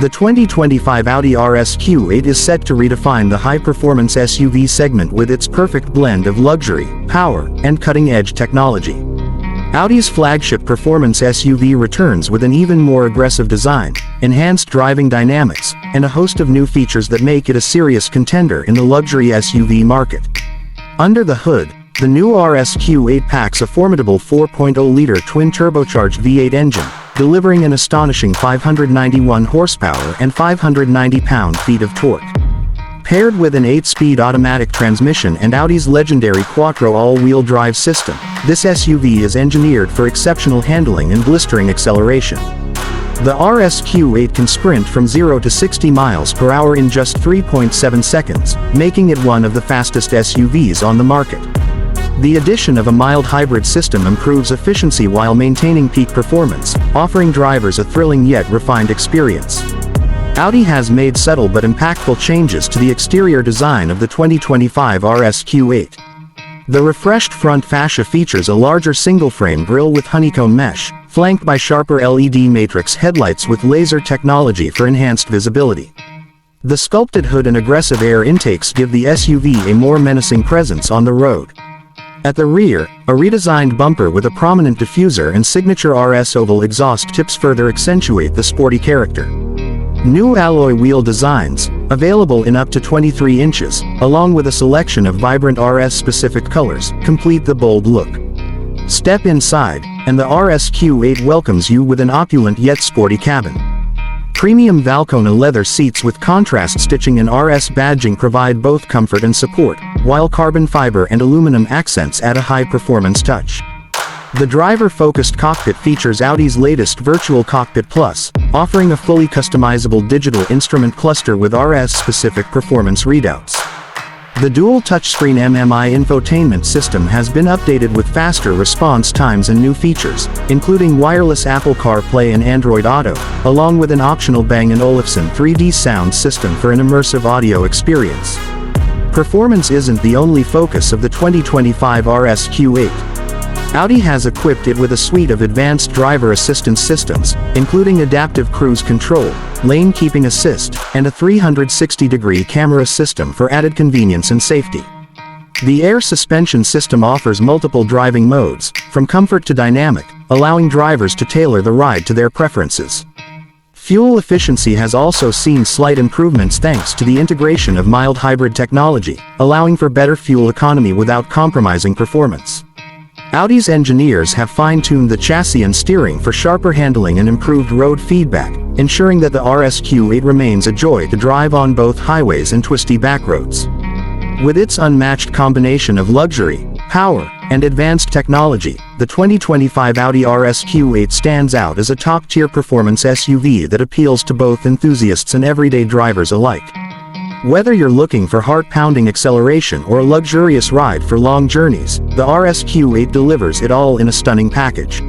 The 2025 Audi RS Q8 is set to redefine the high-performance SUV segment with its perfect blend of luxury, power, and cutting-edge technology. Audi's flagship performance SUV returns with an even more aggressive design, enhanced driving dynamics, and a host of new features that make it a serious contender in the luxury SUV market. Under the hood, the new RS Q8 packs a formidable 4.0-liter twin-turbocharged V8 engine, delivering an astonishing 591 horsepower and 590 pound-feet of torque. Paired with an 8-speed automatic transmission and Audi's legendary Quattro all-wheel drive system, this SUV is engineered for exceptional handling and blistering acceleration. The RS Q8 can sprint from 0 to 60 miles per hour in just 3.7 seconds, making it one of the fastest SUVs on the market. The addition of a mild hybrid system improves efficiency while maintaining peak performance, offering drivers a thrilling yet refined experience. Audi has made subtle but impactful changes to the exterior design of the 2025 RS Q8. The refreshed front fascia features a larger single-frame grille with honeycomb mesh, flanked by sharper LED matrix headlights with laser technology for enhanced visibility. The sculpted hood and aggressive air intakes give the SUV a more menacing presence on the road. At the rear, a redesigned bumper with a prominent diffuser and signature RS oval exhaust tips further accentuate the sporty character. New alloy wheel designs, available in up to 23 inches, along with a selection of vibrant RS-specific colors, complete the bold look. Step inside, and the RS Q8 welcomes you with an opulent yet sporty cabin. Premium Valcona leather seats with contrast stitching and RS badging provide both comfort and support, while carbon fiber and aluminum accents add a high-performance touch. The driver-focused cockpit features Audi's latest Virtual Cockpit Plus, offering a fully customizable digital instrument cluster with RS-specific performance readouts. The dual touchscreen MMI infotainment system has been updated with faster response times and new features, including wireless Apple CarPlay and Android Auto, along with an optional Bang & Olufsen 3D sound system for an immersive audio experience. Performance isn't the only focus of the 2025 RS Q8. Audi has equipped it with a suite of advanced driver assistance systems, including adaptive cruise control, lane keeping assist, and a 360-degree camera system for added convenience and safety. The air suspension system offers multiple driving modes, from comfort to dynamic, allowing drivers to tailor the ride to their preferences. Fuel efficiency has also seen slight improvements thanks to the integration of mild hybrid technology, allowing for better fuel economy without compromising performance. Audi's engineers have fine-tuned the chassis and steering for sharper handling and improved road feedback, ensuring that the RS Q8 remains a joy to drive on both highways and twisty backroads. With its unmatched combination of luxury, power, and advanced technology, the 2025 Audi RS Q8 stands out as a top-tier performance SUV that appeals to both enthusiasts and everyday drivers alike. Whether you're looking for heart-pounding acceleration or a luxurious ride for long journeys, the RS Q8 delivers it all in a stunning package.